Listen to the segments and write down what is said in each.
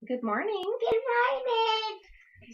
Good morning. Good morning.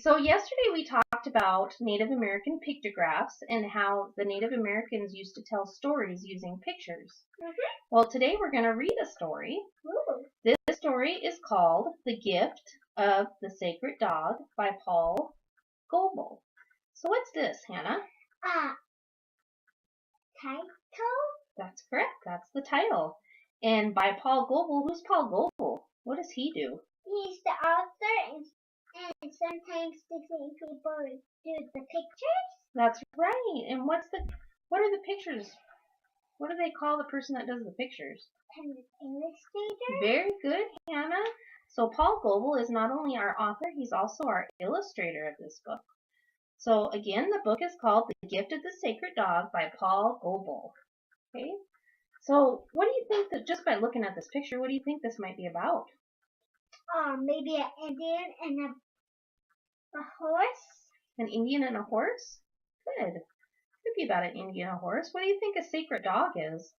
So yesterday we talked about Native American pictographs and how the Native Americans used to tell stories using pictures. Well, today we're going to read a story. Ooh. This story is called The Gift of the Sacred Dog by Paul Goebel. So what's this, Hannah? Title? That's correct. That's the title. And by Paul Goebel. Who's Paul Goebel? What does he do? He's the author and sometimes the same people do the pictures. That's right. And what are the pictures? What do they call the person that does the pictures? An illustrator. Very good, Hannah. So Paul Goebel is not only our author, he's also our illustrator of this book. So again, the book is called The Gift of the Sacred Dog by Paul Goebel. Okay? So what do you think that just by looking at this picture, what do you think this might be about? Maybe an Indian and a horse. An Indian and a horse? Good. Could be about an Indian and a horse. What do you think a sacred dog is?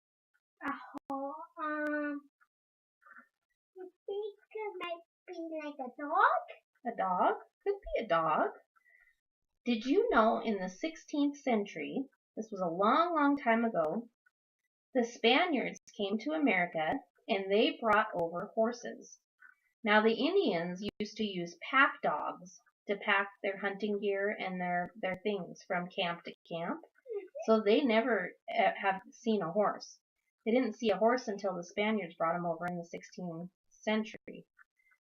I think it might be like a dog. A dog? Could be a dog. Did you know in the 16th century, this was a long, long time ago, the Spaniards came to America and they brought over horses. Now the Indians used to use pack dogs to pack their hunting gear and their things from camp to camp. So they never have seen a horse. They didn't see a horse until the Spaniards brought them over in the 16th century.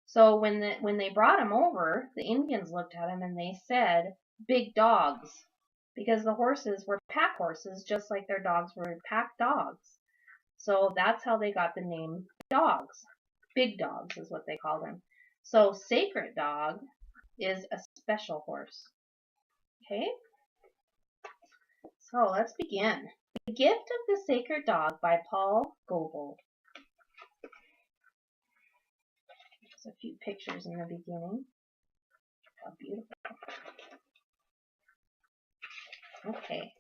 So when they brought them over, the Indians looked at them and they said, "Big dogs," because the horses were pack horses just like their dogs were pack dogs. So that's how they got the name dogs. Big dogs is what they call them. So sacred dog is a special horse. Okay? So let's begin. The Gift of the Sacred Dog by Paul Goebel. There's a few pictures in the beginning. How beautiful. Okay.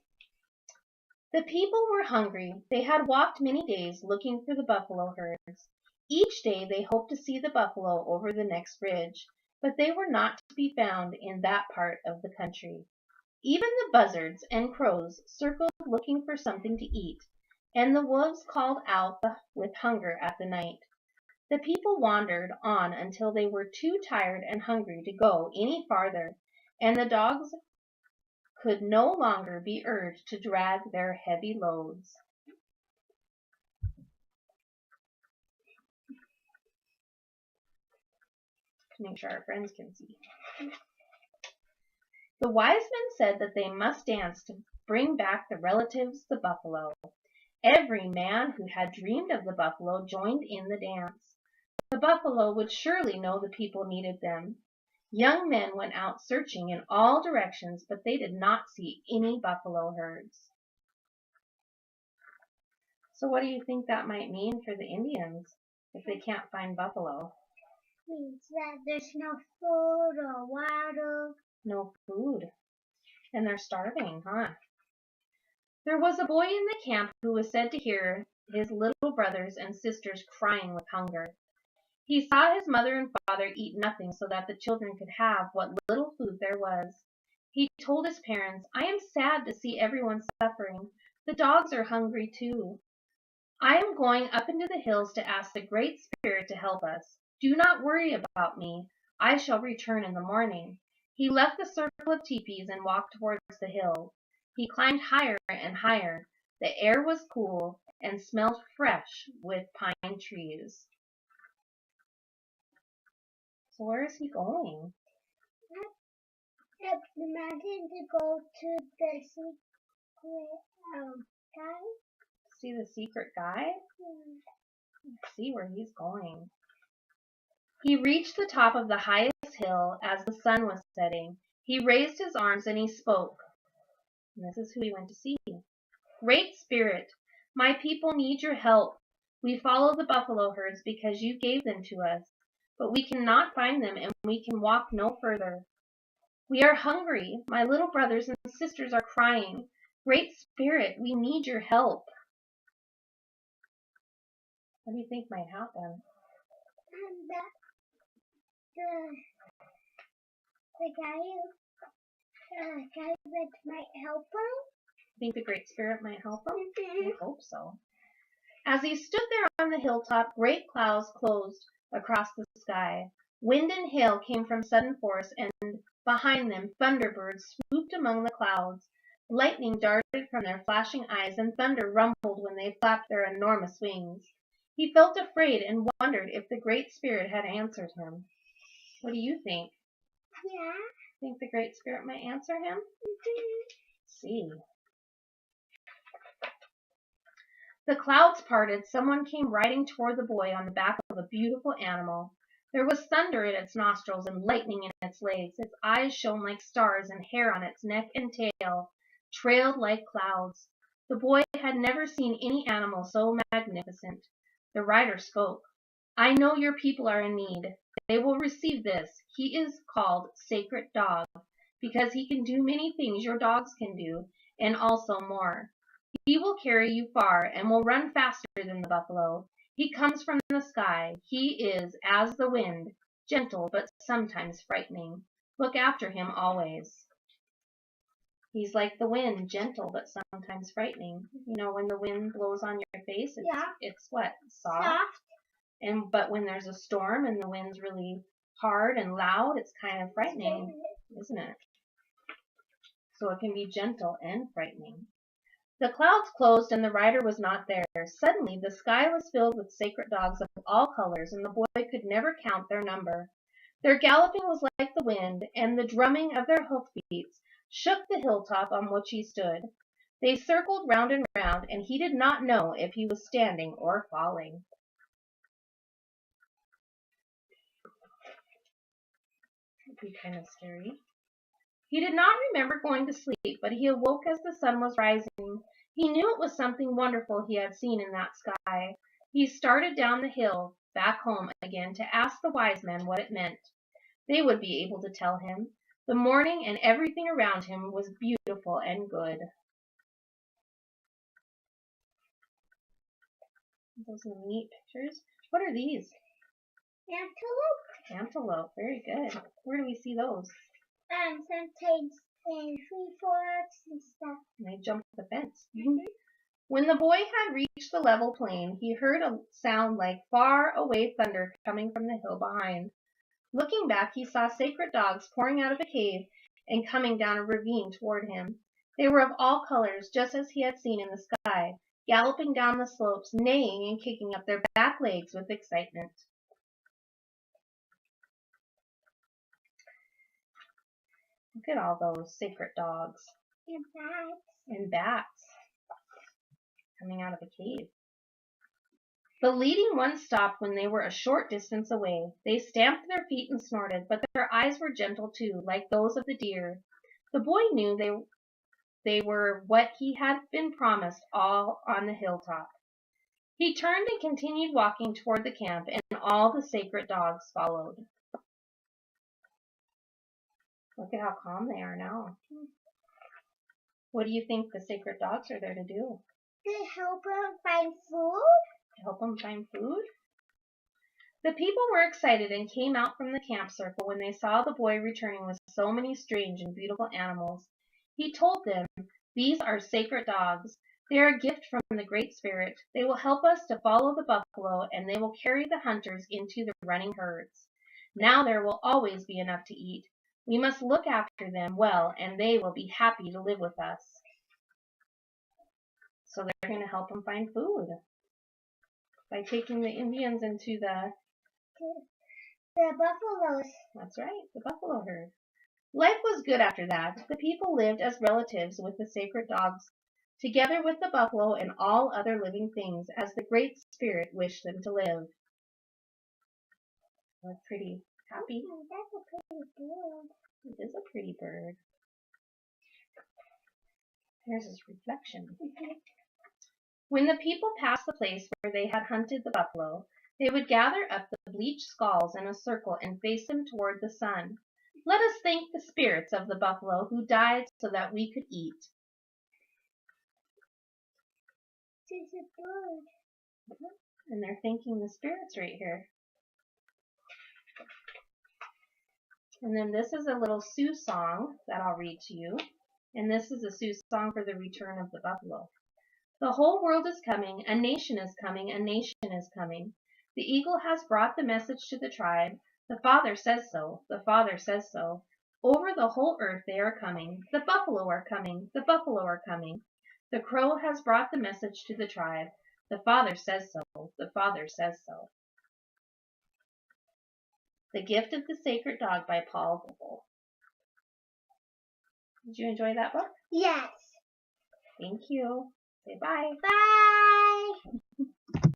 The people were hungry. They had walked many days looking for the buffalo herds. Each day they hoped to see the buffalo over the next ridge, but they were not to be found in that part of the country. Even the buzzards and crows circled looking for something to eat, and the wolves called out with hunger at the night. The people wandered on until they were too tired and hungry to go any farther, and the dogs could no longer be urged to drag their heavy loads. Make sure our friends can see. The wise men said that they must dance to bring back the relatives the buffalo. Every man who had dreamed of the buffalo joined in the dance. The buffalo would surely know the people needed them. Young men went out searching in all directions, but they did not see any buffalo herds. So what do you think that might mean for the Indians if they can't find buffalo? Means that there's no food or water. No food. And they're starving, huh? There was a boy in the camp who was said to hear his little brothers and sisters crying with hunger. He saw his mother and father eat nothing so that the children could have what little food there was. He told his parents, "I am sad to see everyone suffering. The dogs are hungry too. I am going up into the hills to ask the Great Spirit to help us. Do not worry about me. I shall return in the morning." He left the circle of teepees and walked towards the hill. He climbed higher and higher. The air was cool and smelled fresh with pine trees. So where is he going? Up the mountain to go to the secret guy. See the secret guy? Let's see where he's going. He reached the top of the highest hill as the sun was setting. He raised his arms and he spoke. And this is who he went to see. "Great Spirit, my people need your help. We follow the buffalo herds because you gave them to us, but we cannot find them and we can walk no further. We are hungry. My little brothers and sisters are crying. Great Spirit, we need your help." What do you think might happen? And the The guy that might help him. Think the Great Spirit might help him? Mm-hmm. I hope so. As he stood there on the hilltop, great clouds closed across the sky. Wind and hail came from sudden force, and behind them thunderbirds swooped among the clouds. Lightning darted from their flashing eyes, and thunder rumbled when they flapped their enormous wings. He felt afraid and wondered if the Great Spirit had answered him. What do you think? Yeah. Think the Great Spirit might answer him? Mm-hmm. Let's see. The clouds parted. Someone came riding toward the boy on the back of a beautiful animal. There was thunder in its nostrils and lightning in its legs. Its eyes shone like stars, and hair on its neck and tail trailed like clouds. The boy had never seen any animal so magnificent. The rider spoke. I know your people are in need. They will receive this. He is called Sacred Dog because he can do many things your dogs can do, and also more. He will carry you far and will run faster than the buffalo. He comes from the sky. He is as the wind, gentle but sometimes frightening. Look after him always. He's like the wind, gentle but sometimes frightening. You know, when the wind blows on your face, it's what? Soft. But when there's a storm and the wind's really hard and loud, it's kind of frightening, isn't it? So it can be gentle and frightening. The clouds closed and the rider was not there. Suddenly the sky was filled with sacred dogs of all colors, and the boy could never count their number. Their galloping was like the wind, and the drumming of their hoofbeats shook the hilltop on which he stood. They circled round and round, and he did not know if he was standing or falling. That'd be kind of scary. He did not remember going to sleep, but he awoke as the sun was rising. He knew it was something wonderful he had seen in that sky. He started down the hill, back home again, to ask the wise men what it meant. They would be able to tell him. The morning and everything around him was beautiful and good. Those are neat pictures. What are these? Antelope. Antelope. Very good. Where do we see those? Sometimes in free forest and stuff. And they jump the fence. Mm-hmm. When the boy had reached the level plain, he heard a sound like far away thunder coming from the hill behind. Looking back, he saw sacred dogs pouring out of a cave and coming down a ravine toward him. They were of all colors, just as he had seen in the sky, galloping down the slopes, neighing and kicking up their back legs with excitement. Look at all those sacred dogs. And bats coming out of a cave. The leading one stopped when they were a short distance away. They stamped their feet and snorted, but their eyes were gentle too, like those of the deer. The boy knew they were what he had been promised all on the hilltop. He turned and continued walking toward the camp, and all the sacred dogs followed. Look at how calm they are now. What do you think the sacred dogs are there to do? To help him find food. To help him find food? The people were excited and came out from the camp circle when they saw the boy returning with so many strange and beautiful animals. He told them, "These are sacred dogs. They are a gift from the Great Spirit. They will help us to follow the buffalo, and they will carry the hunters into the running herds. Now there will always be enough to eat. We must look after them well, and they will be happy to live with us." So they're going to help them find food by taking the Indians into the buffaloes. That's right, the buffalo herd. Life was good after that. The people lived as relatives with the sacred dogs, together with the buffalo and all other living things, as the Great Spirit wished them to live. They're pretty happy. That's a pretty bird. It is a pretty bird. Here's his reflection. When the people passed the place where they had hunted the buffalo, they would gather up the bleached skulls in a circle and face them toward the sun. "Let us thank the spirits of the buffalo who died so that we could eat." It's a bird. And they're thanking the spirits right here. And then this is a little Sioux song that I'll read to you. And this is a Sioux song for the return of the buffalo. The whole world is coming, a nation is coming, a nation is coming. The eagle has brought the message to the tribe. The Father says so, the Father says so. Over the whole earth they are coming. The buffalo are coming, the buffalo are coming. The crow has brought the message to the tribe. The Father says so, the Father says so. The Gift of the Sacred Dog by Paul Goebel. Did you enjoy that book? Yes. Thank you. Say bye. Bye.